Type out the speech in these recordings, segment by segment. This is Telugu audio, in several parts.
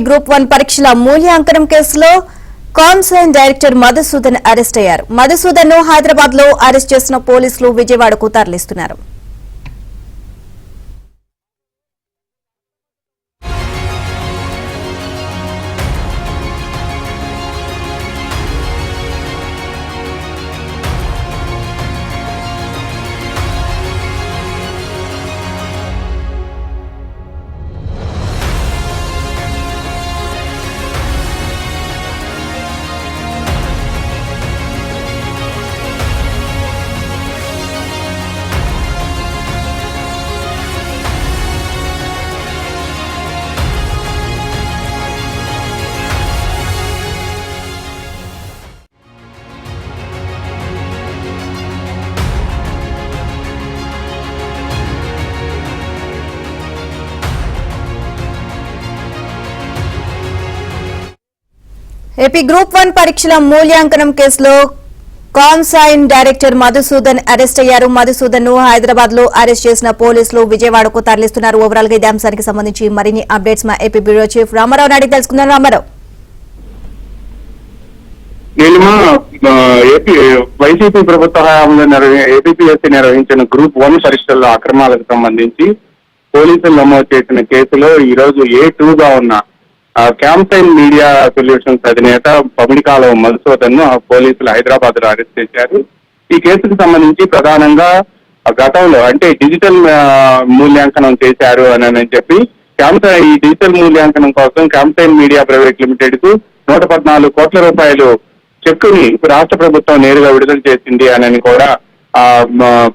గ్రూప్ 1 పరీక్షల మూల్యాంకనం కేసులో కామ్సైన్ డైరెక్టర్ మధుసూదన్ అరెస్ట్ అయ్యారు. మధుసూదన్ ను హైదరాబాద్ లో అరెస్ట్ చేసిన పోలీసులు విజయవాడకు తరలిస్తున్నారు. ఏపీ గ్రూప్ 1 పరీక్షల మూల్యాంకనం కేసులో కామ్సైన్ డైరెక్టర్ మధుసూదన్ అరెస్ట్ అయ్యారు. మధుసూదన్ ను హైదరాబాద్ లో అరెస్ట్ చేసిన పోలీసులు విజయవాడకు తరలిస్తున్నారు. ఓవరాల్ గా ఇదే అంశానికి సంబంధించి మరిన్ని అప్డేట్స్ మా AP bureau chief Rama Rao Naidu తెలుసుకుందాం. రామారావు, వైసీపీ ప్రభుత్వ హయాంలో ఏపీఎస్సీ నిర్వహించిన గ్రూప్ 1 పరీక్షల్లో అక్రమాలకు సంబంధించి పోలీసులు నమోదు చేసిన కేసులో ఈ రోజు A2 గా ఉన్న కామ్సైన్ మీడియా సొల్యూషన్స్ అధినేత పమిడికాలం మధుసూదన్ ను పోలీసులు హైదరాబాద్ లో అరెస్ట్ చేశారు. ఈ కేసుకు సంబంధించి ప్రధానంగా గతంలో అంటే డిజిటల్ మూల్యాంకనం చేశారు అని చెప్పి ఈ డిజిటల్ మూల్యాంకనం కోసం కామ్సైన్ మీడియా ప్రైవేట్ లిమిటెడ్ కు 114 కోట్ల రూపాయలు చెక్కుని రాష్ట్ర ప్రభుత్వం నేరుగా విడుదల చేసింది అని కూడా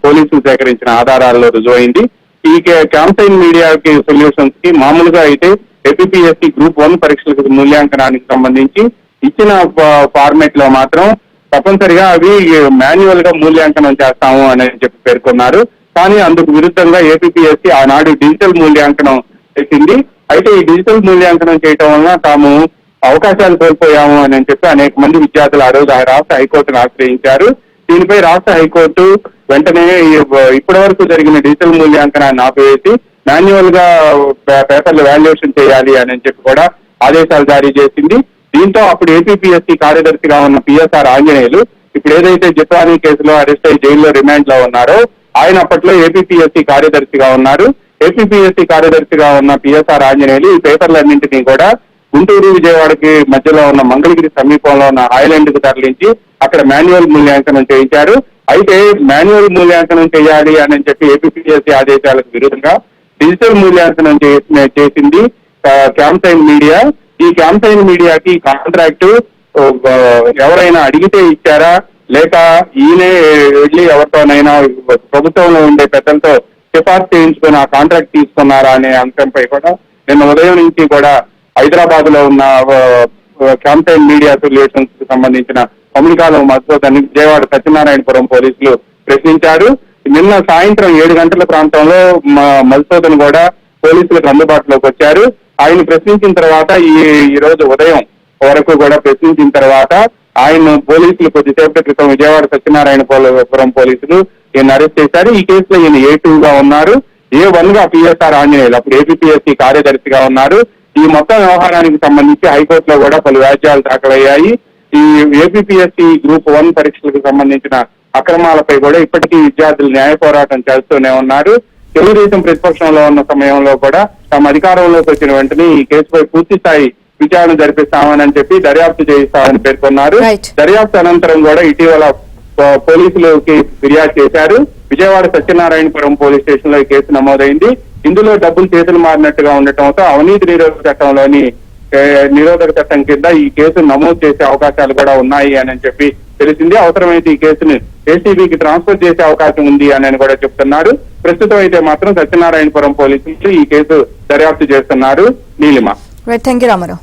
పోలీసులు సేకరించిన ఆధారాల్లో రుజువైంది. ఈ కామ్సైన్ మీడియా సొల్యూషన్స్ కి మామూలుగా అయితే ఏపీఎస్సీ గ్రూప్ 1 పరీక్షలకు మూల్యాంకనానికి సంబంధించి ఇచ్చిన ఫార్మేట్ లో మాత్రం తప్పనిసరిగా అవి మాన్యువల్ గా మూల్యాంకనం చేస్తాము అని చెప్పి పేర్కొన్నారు. కానీ అందుకు విరుద్ధంగా ఏపీఎస్సీ ఆనాడు డిజిటల్ మూల్యాంకనం చేసింది. అయితే ఈ డిజిటల్ మూల్యాంకనం చేయటం వలన తాము అవకాశాలు కోల్పోయాము అని చెప్పి అనేక మంది విద్యార్థులు ఆ రోజు రాష్ట్ర హైకోర్టును ఆశ్రయించారు. దీనిపై రాష్ట్ర హైకోర్టు వెంటనే ఇప్పటి వరకు జరిగిన డిజిటల్ మూల్యాంకనాన్ని ఆపివేసి మాన్యువల్ గా పేపర్లు వాల్యుయేషన్ చేయాలి అని చెప్పి కూడా ఆదేశాలు జారీ చేసింది. దీంతో అప్పుడు ఏపీఎస్సీ కార్యదర్శిగా ఉన్న పిఎస్ఆర్ ఆంజనేయులు ఇప్పుడు ఏదైతే జిప్రానీ కేసులో అరెస్ట్ అయ్యి జైల్లో రిమాండ్ లో ఉన్నారో ఆయన అప్పట్లో ఏపీఎస్సీ కార్యదర్శిగా ఉన్నారు. ఏపీఎస్సీ కార్యదర్శిగా ఉన్న పిఎస్ఆర్ ఆంజనేయులు ఈ పేపర్లన్నింటినీ కూడా గుంటూరు విజయవాడకి మధ్యలో ఉన్న మంగళగిరి సమీపంలో ఉన్న ఐలాండ్ కు తరలించి అక్కడ మాన్యువల్ మూల్యాంకనం చేయించారు. అయితే మాన్యువల్ మూల్యాంకనం చేయాలి అని చెప్పి ఏపీఎస్సీ ఆదేశాలకు విరుద్ధంగా డిజిటల్ మూల్యాంకనం చేసింది కామ్సైన్ మీడియా. ఈ కామ్సైన్ మీడియాకి కాంట్రాక్టు ఎవరైనా అడిగితే ఇచ్చారా లేక ఈయనే వెళ్ళి ఎవరితోనైనా ప్రభుత్వంలో ఉండే పెద్దలతో సిఫార్సు చేయించుకుని ఆ కాంట్రాక్ట్ తీసుకున్నారా అనే అంశంపై కూడా నిన్న ఉదయం నుంచి కూడా హైదరాబాద్ లో ఉన్న కామ్సైన్ మీడియా సొల్యూషన్స్ కు సంబంధించిన పమిడికాలం మధుసూదన్ విజయవాడ సత్యనారాయణపురం పోలీసులు ప్రశ్నించారు. నిన్న సాయంత్రం 7 గంటల ప్రాంతంలో మధుసూదన్ కూడా పోలీసులకు అందుబాటులోకి వచ్చారు. ఆయన ప్రశ్నించిన తర్వాత ఈ రోజు ఉదయం వరకు కూడా ప్రశ్నించిన తర్వాత ఆయన పోలీసులు కొద్దిసేపటి క్రితం విజయవాడ సత్యనారాయణపురం పోలీసులు ఈయన అరెస్ట్ చేశారు. ఈ కేసులో ఈయన A2 గా ఉన్నారు. A1 గా పిఎస్ఆర్ ఆంజనేయులు అప్పుడు ఏపీఎస్సీ కార్యదర్శిగా ఉన్నారు. ఈ మొత్తం వ్యవహారానికి సంబంధించి హైకోర్టులో కూడా పలు వ్యాజ్యాలు దాఖలయ్యాయి. ఈ ఏపీఎస్సీ గ్రూప్ 1 పరీక్షలకు సంబంధించిన అక్రమాలపై కూడా ఇప్పటికీ విద్యార్థులు న్యాయ పోరాటం చేస్తూనే ఉన్నారు. తెలుగుదేశం ప్రతిపక్షంలో ఉన్న సమయంలో కూడా తమ అధికారంలోకి వచ్చిన వెంటనే ఈ కేసుపై పూర్తి స్థాయి విచారణ జరిపిస్తామని చెప్పి దర్యాప్తు చేయిస్తామని పేర్కొన్నారు. దర్యాప్తు అనంతరం కూడా ఇటీవల పోలీసులకి ఫిర్యాదు చేశారు. విజయవాడ సత్యనారాయణపురం పోలీస్ స్టేషన్ లో ఈ కేసు నమోదైంది. ఇందులో డబ్బులు చేతులు మారినట్టుగా ఉండటంతో అవినీతి నిరోధక చట్టం కింద ఈ కేసు నమోదు చేసే అవకాశాలు కూడా ఉన్నాయి అని చెప్పి తెలిసింది. అవసరమైతే ఈ కేసుని ఏసీబీకి ట్రాన్స్ఫర్ చేసే అవకాశం ఉంది అని కూడా చెప్తున్నారు. ప్రస్తుతం అయితే మాత్రం సత్యనారాయణపురం పోలీసులు ఈ కేసు దర్యాప్తు చేస్తున్నారు. నీలిమ. థాంక్యూ రామారావు.